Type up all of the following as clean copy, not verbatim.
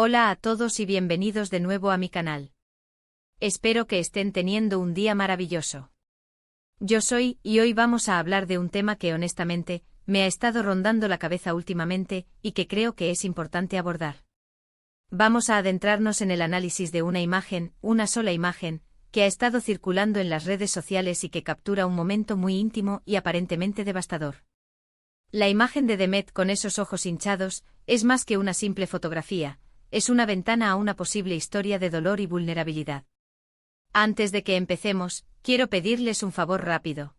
Hola a todos y bienvenidos de nuevo a mi canal. Espero que estén teniendo un día maravilloso. Yo soy, y hoy vamos a hablar de un tema que honestamente, me ha estado rondando la cabeza últimamente, y que creo que es importante abordar. Vamos a adentrarnos en el análisis de una imagen, una sola imagen, que ha estado circulando en las redes sociales y que captura un momento muy íntimo y aparentemente devastador. La imagen de Demet con esos ojos hinchados, es más que una simple fotografía, es una ventana a una posible historia de dolor y vulnerabilidad. Antes de que empecemos, quiero pedirles un favor rápido.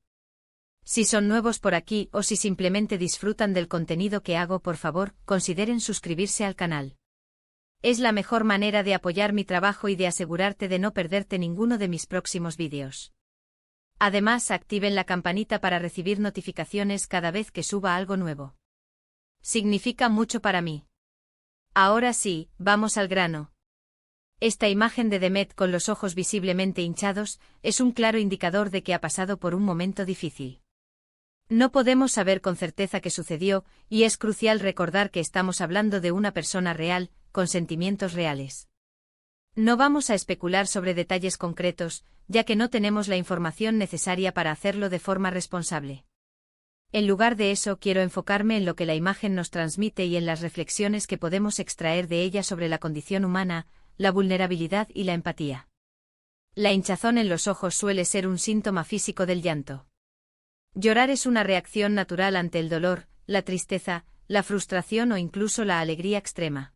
Si son nuevos por aquí o si simplemente disfrutan del contenido que hago, por favor, consideren suscribirse al canal. Es la mejor manera de apoyar mi trabajo y de asegurarte de no perderte ninguno de mis próximos vídeos. Además, activen la campanita para recibir notificaciones cada vez que suba algo nuevo. Significa mucho para mí. Ahora sí, vamos al grano. Esta imagen de Demet con los ojos visiblemente hinchados es un claro indicador de que ha pasado por un momento difícil. No podemos saber con certeza qué sucedió, y es crucial recordar que estamos hablando de una persona real, con sentimientos reales. No vamos a especular sobre detalles concretos, ya que no tenemos la información necesaria para hacerlo de forma responsable. En lugar de eso, quiero enfocarme en lo que la imagen nos transmite y en las reflexiones que podemos extraer de ella sobre la condición humana, la vulnerabilidad y la empatía. La hinchazón en los ojos suele ser un síntoma físico del llanto. Llorar es una reacción natural ante el dolor, la tristeza, la frustración o incluso la alegría extrema.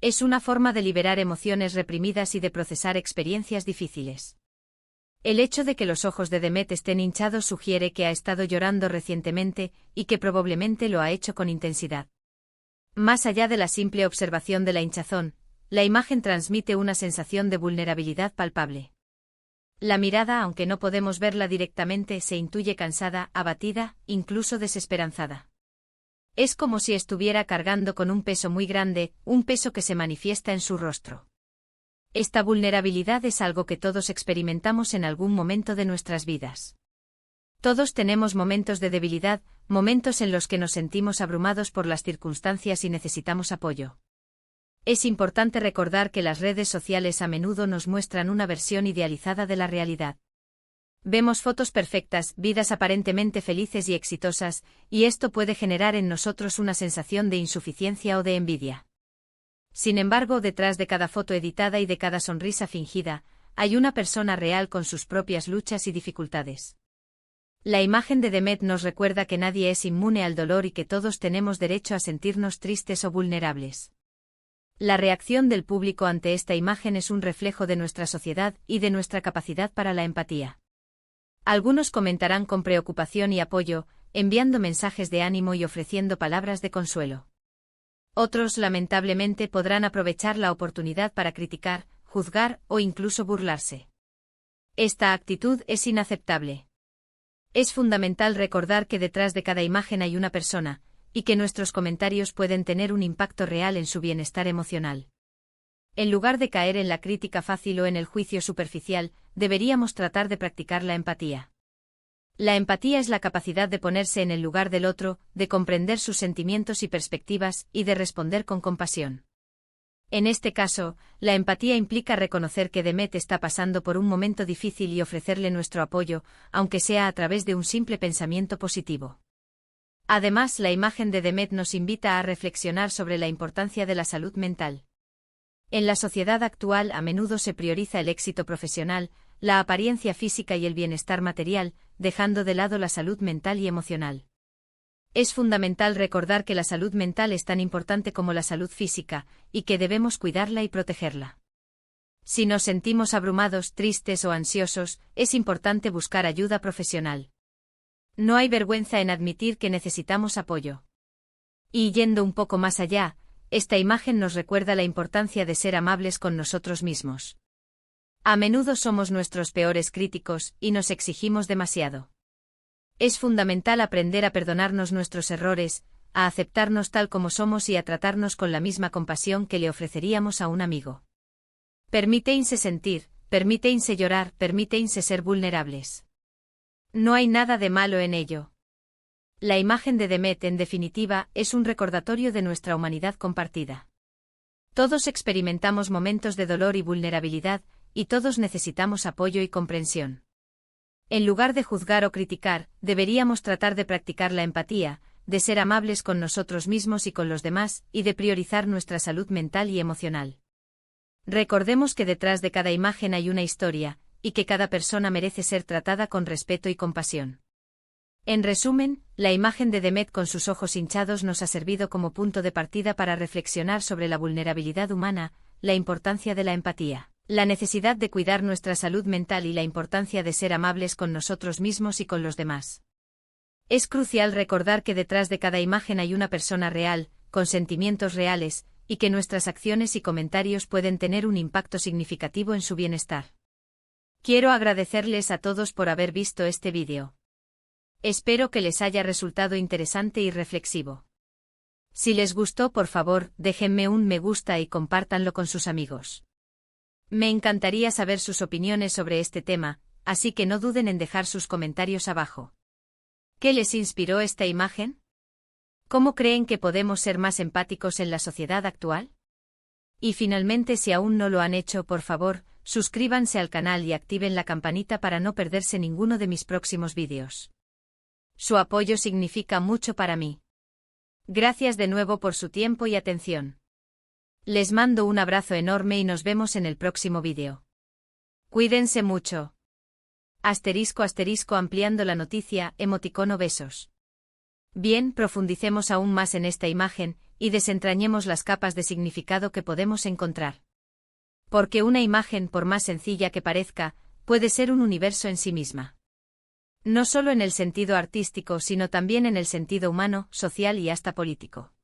Es una forma de liberar emociones reprimidas y de procesar experiencias difíciles. El hecho de que los ojos de Demet estén hinchados sugiere que ha estado llorando recientemente y que probablemente lo ha hecho con intensidad. Más allá de la simple observación de la hinchazón, la imagen transmite una sensación de vulnerabilidad palpable. La mirada, aunque no podemos verla directamente, se intuye cansada, abatida, incluso desesperanzada. Es como si estuviera cargando con un peso muy grande, un peso que se manifiesta en su rostro. Esta vulnerabilidad es algo que todos experimentamos en algún momento de nuestras vidas. Todos tenemos momentos de debilidad, momentos en los que nos sentimos abrumados por las circunstancias y necesitamos apoyo. Es importante recordar que las redes sociales a menudo nos muestran una versión idealizada de la realidad. Vemos fotos perfectas, vidas aparentemente felices y exitosas, y esto puede generar en nosotros una sensación de insuficiencia o de envidia. Sin embargo, detrás de cada foto editada y de cada sonrisa fingida, hay una persona real con sus propias luchas y dificultades. La imagen de Demet nos recuerda que nadie es inmune al dolor y que todos tenemos derecho a sentirnos tristes o vulnerables. La reacción del público ante esta imagen es un reflejo de nuestra sociedad y de nuestra capacidad para la empatía. Algunos comentarán con preocupación y apoyo, enviando mensajes de ánimo y ofreciendo palabras de consuelo. Otros, lamentablemente, podrán aprovechar la oportunidad para criticar, juzgar o incluso burlarse. Esta actitud es inaceptable. Es fundamental recordar que detrás de cada imagen hay una persona, y que nuestros comentarios pueden tener un impacto real en su bienestar emocional. En lugar de caer en la crítica fácil o en el juicio superficial, deberíamos tratar de practicar la empatía. La empatía es la capacidad de ponerse en el lugar del otro, de comprender sus sentimientos y perspectivas, y de responder con compasión. En este caso, la empatía implica reconocer que Demet está pasando por un momento difícil y ofrecerle nuestro apoyo, aunque sea a través de un simple pensamiento positivo. Además, la imagen de Demet nos invita a reflexionar sobre la importancia de la salud mental. En la sociedad actual a menudo se prioriza el éxito profesional, la apariencia física y el bienestar material, dejando de lado la salud mental y emocional. Es fundamental recordar que la salud mental es tan importante como la salud física, y que debemos cuidarla y protegerla. Si nos sentimos abrumados, tristes o ansiosos, es importante buscar ayuda profesional. No hay vergüenza en admitir que necesitamos apoyo. Y yendo un poco más allá, esta imagen nos recuerda la importancia de ser amables con nosotros mismos. A menudo somos nuestros peores críticos y nos exigimos demasiado. Es fundamental aprender a perdonarnos nuestros errores, a aceptarnos tal como somos y a tratarnos con la misma compasión que le ofreceríamos a un amigo. Permítense sentir, permítense llorar, permítense ser vulnerables. No hay nada de malo en ello. La imagen de Demet, en definitiva, es un recordatorio de nuestra humanidad compartida. Todos experimentamos momentos de dolor y vulnerabilidad, y todos necesitamos apoyo y comprensión. En lugar de juzgar o criticar, deberíamos tratar de practicar la empatía, de ser amables con nosotros mismos y con los demás, y de priorizar nuestra salud mental y emocional. Recordemos que detrás de cada imagen hay una historia, y que cada persona merece ser tratada con respeto y compasión. En resumen, la imagen de Demet con sus ojos hinchados nos ha servido como punto de partida para reflexionar sobre la vulnerabilidad humana, la importancia de la empatía, la necesidad de cuidar nuestra salud mental y la importancia de ser amables con nosotros mismos y con los demás. Es crucial recordar que detrás de cada imagen hay una persona real, con sentimientos reales, y que nuestras acciones y comentarios pueden tener un impacto significativo en su bienestar. Quiero agradecerles a todos por haber visto este vídeo. Espero que les haya resultado interesante y reflexivo. Si les gustó, por favor, déjenme un me gusta y compártanlo con sus amigos. Me encantaría saber sus opiniones sobre este tema, así que no duden en dejar sus comentarios abajo. ¿Qué les inspiró esta imagen? ¿Cómo creen que podemos ser más empáticos en la sociedad actual? Y finalmente, si aún no lo han hecho, por favor, suscríbanse al canal y activen la campanita para no perderse ninguno de mis próximos vídeos. Su apoyo significa mucho para mí. Gracias de nuevo por su tiempo y atención. Les mando un abrazo enorme y nos vemos en el próximo vídeo. Cuídense mucho. *** ampliando la noticia, emoticono besos. Bien, profundicemos aún más en esta imagen, y desentrañemos las capas de significado que podemos encontrar. Porque una imagen, por más sencilla que parezca, puede ser un universo en sí misma. No solo en el sentido artístico, sino también en el sentido humano, social y hasta político.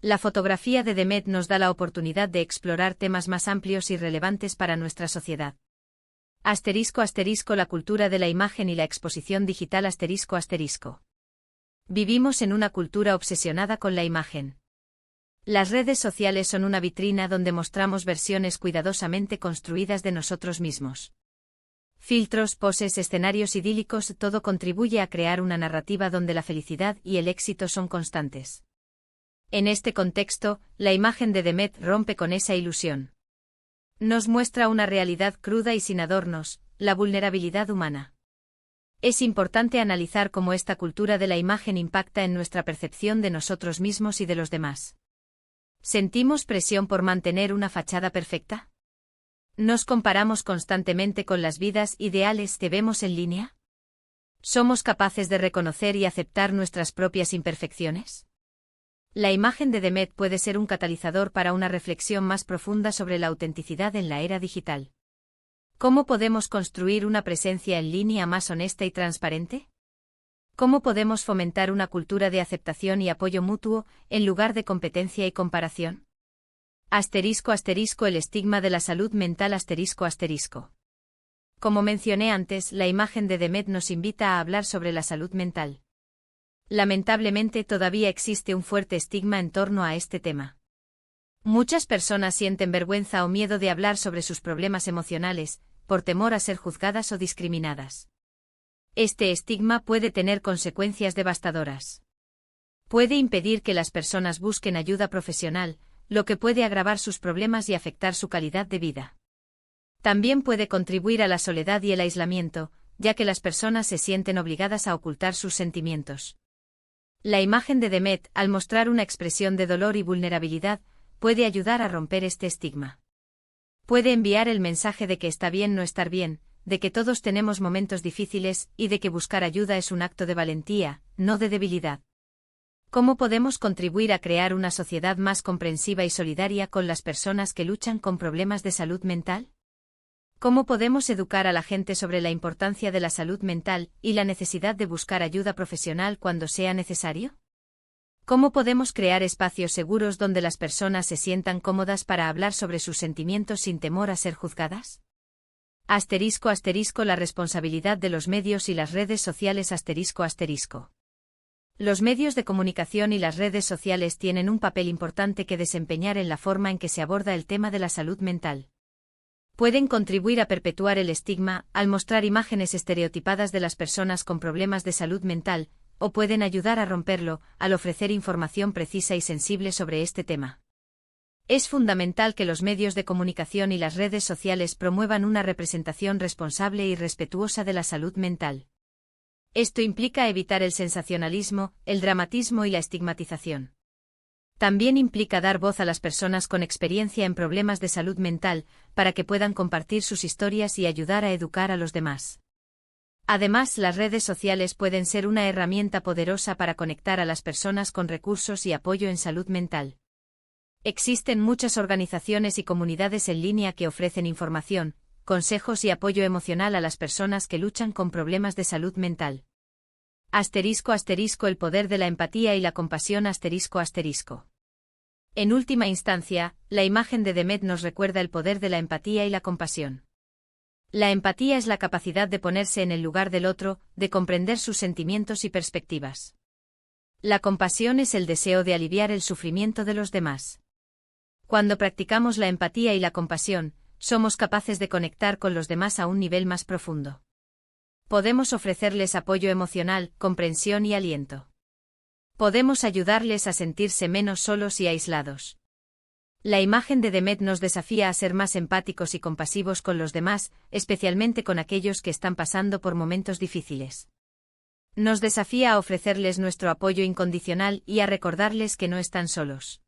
La fotografía de Demet nos da la oportunidad de explorar temas más amplios y relevantes para nuestra sociedad. *** La cultura de la imagen y la exposición digital ***. Vivimos en una cultura obsesionada con la imagen. Las redes sociales son una vitrina donde mostramos versiones cuidadosamente construidas de nosotros mismos. Filtros, poses, escenarios idílicos, todo contribuye a crear una narrativa donde la felicidad y el éxito son constantes. En este contexto, la imagen de Demet rompe con esa ilusión. Nos muestra una realidad cruda y sin adornos, la vulnerabilidad humana. Es importante analizar cómo esta cultura de la imagen impacta en nuestra percepción de nosotros mismos y de los demás. ¿Sentimos presión por mantener una fachada perfecta? ¿Nos comparamos constantemente con las vidas ideales que vemos en línea? ¿Somos capaces de reconocer y aceptar nuestras propias imperfecciones? La imagen de Demet puede ser un catalizador para una reflexión más profunda sobre la autenticidad en la era digital. ¿Cómo podemos construir una presencia en línea más honesta y transparente? ¿Cómo podemos fomentar una cultura de aceptación y apoyo mutuo, en lugar de competencia y comparación? *** El estigma de la salud mental ***. Como mencioné antes, la imagen de Demet nos invita a hablar sobre la salud mental. Lamentablemente todavía existe un fuerte estigma en torno a este tema. Muchas personas sienten vergüenza o miedo de hablar sobre sus problemas emocionales, por temor a ser juzgadas o discriminadas. Este estigma puede tener consecuencias devastadoras. Puede impedir que las personas busquen ayuda profesional, lo que puede agravar sus problemas y afectar su calidad de vida. También puede contribuir a la soledad y el aislamiento, ya que las personas se sienten obligadas a ocultar sus sentimientos. La imagen de Demet, al mostrar una expresión de dolor y vulnerabilidad, puede ayudar a romper este estigma. Puede enviar el mensaje de que está bien no estar bien, de que todos tenemos momentos difíciles y de que buscar ayuda es un acto de valentía, no de debilidad. ¿Cómo podemos contribuir a crear una sociedad más comprensiva y solidaria con las personas que luchan con problemas de salud mental? ¿Cómo podemos educar a la gente sobre la importancia de la salud mental y la necesidad de buscar ayuda profesional cuando sea necesario? ¿Cómo podemos crear espacios seguros donde las personas se sientan cómodas para hablar sobre sus sentimientos sin temor a ser juzgadas? *** La responsabilidad de los medios y las redes sociales ***. Los medios de comunicación y las redes sociales tienen un papel importante que desempeñar en la forma en que se aborda el tema de la salud mental. Pueden contribuir a perpetuar el estigma, al mostrar imágenes estereotipadas de las personas con problemas de salud mental, o pueden ayudar a romperlo, al ofrecer información precisa y sensible sobre este tema. Es fundamental que los medios de comunicación y las redes sociales promuevan una representación responsable y respetuosa de la salud mental. Esto implica evitar el sensacionalismo, el dramatismo y la estigmatización. También implica dar voz a las personas con experiencia en problemas de salud mental, para que puedan compartir sus historias y ayudar a educar a los demás. Además, las redes sociales pueden ser una herramienta poderosa para conectar a las personas con recursos y apoyo en salud mental. Existen muchas organizaciones y comunidades en línea que ofrecen información, consejos y apoyo emocional a las personas que luchan con problemas de salud mental. *** El poder de la empatía y la compasión ***. En última instancia, la imagen de Demet nos recuerda el poder de la empatía y la compasión. La empatía es la capacidad de ponerse en el lugar del otro, de comprender sus sentimientos y perspectivas. La compasión es el deseo de aliviar el sufrimiento de los demás. Cuando practicamos la empatía y la compasión, somos capaces de conectar con los demás a un nivel más profundo. Podemos ofrecerles apoyo emocional, comprensión y aliento. Podemos ayudarles a sentirse menos solos y aislados. La imagen de Demet nos desafía a ser más empáticos y compasivos con los demás, especialmente con aquellos que están pasando por momentos difíciles. Nos desafía a ofrecerles nuestro apoyo incondicional y a recordarles que no están solos.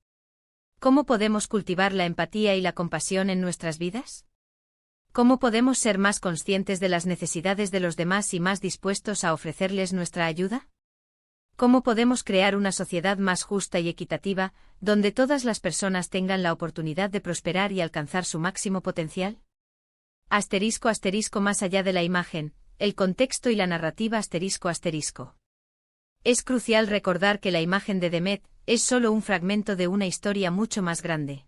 ¿Cómo podemos cultivar la empatía y la compasión en nuestras vidas? ¿Cómo podemos ser más conscientes de las necesidades de los demás y más dispuestos a ofrecerles nuestra ayuda? ¿Cómo podemos crear una sociedad más justa y equitativa, donde todas las personas tengan la oportunidad de prosperar y alcanzar su máximo potencial? ***. Más allá de la imagen, el contexto y la narrativa ***. Es crucial recordar que la imagen de Demet es solo un fragmento de una historia mucho más grande.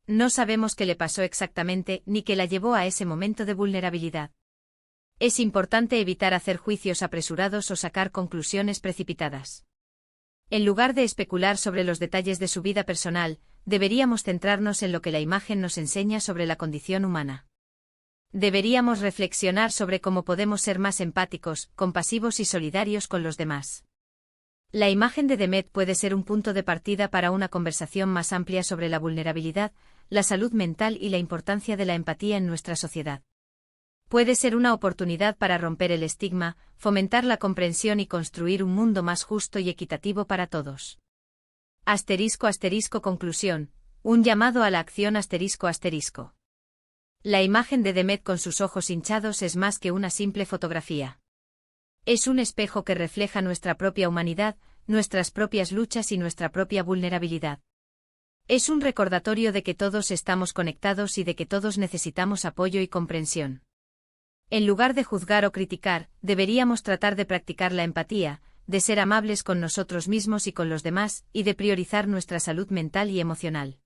No sabemos qué le pasó exactamente ni qué la llevó a ese momento de vulnerabilidad. Es importante evitar hacer juicios apresurados o sacar conclusiones precipitadas. En lugar de especular sobre los detalles de su vida personal, deberíamos centrarnos en lo que la imagen nos enseña sobre la condición humana. Deberíamos reflexionar sobre cómo podemos ser más empáticos, compasivos y solidarios con los demás. La imagen de Demet puede ser un punto de partida para una conversación más amplia sobre la vulnerabilidad, la salud mental y la importancia de la empatía en nuestra sociedad. Puede ser una oportunidad para romper el estigma, fomentar la comprensión y construir un mundo más justo y equitativo para todos. Conclusión. Un llamado a la acción ***. La imagen de Demet con sus ojos hinchados es más que una simple fotografía. Es un espejo que refleja nuestra propia humanidad, nuestras propias luchas y nuestra propia vulnerabilidad. Es un recordatorio de que todos estamos conectados y de que todos necesitamos apoyo y comprensión. En lugar de juzgar o criticar, deberíamos tratar de practicar la empatía, de ser amables con nosotros mismos y con los demás, y de priorizar nuestra salud mental y emocional.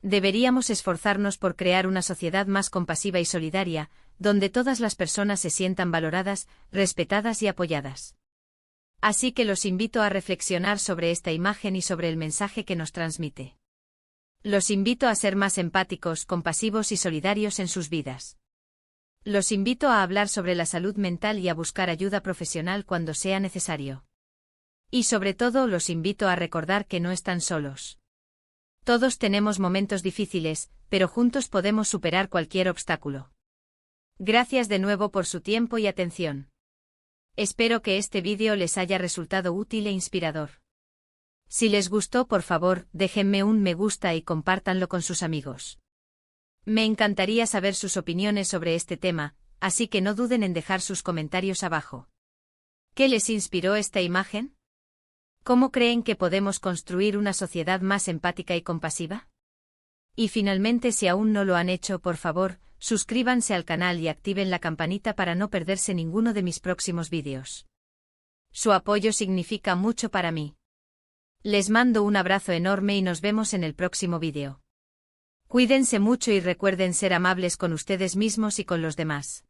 Deberíamos esforzarnos por crear una sociedad más compasiva y solidaria, donde todas las personas se sientan valoradas, respetadas y apoyadas. Así que los invito a reflexionar sobre esta imagen y sobre el mensaje que nos transmite. Los invito a ser más empáticos, compasivos y solidarios en sus vidas. Los invito a hablar sobre la salud mental y a buscar ayuda profesional cuando sea necesario. Y sobre todo los invito a recordar que no están solos. Todos tenemos momentos difíciles, pero juntos podemos superar cualquier obstáculo. Gracias de nuevo por su tiempo y atención. Espero que este vídeo les haya resultado útil e inspirador. Si les gustó, por favor, déjenme un me gusta y compártanlo con sus amigos. Me encantaría saber sus opiniones sobre este tema, así que no duden en dejar sus comentarios abajo. ¿Qué les inspiró esta imagen? ¿Cómo creen que podemos construir una sociedad más empática y compasiva? Y finalmente, si aún no lo han hecho, por favor, suscríbanse al canal y activen la campanita para no perderse ninguno de mis próximos vídeos. Su apoyo significa mucho para mí. Les mando un abrazo enorme y nos vemos en el próximo vídeo. Cuídense mucho y recuerden ser amables con ustedes mismos y con los demás.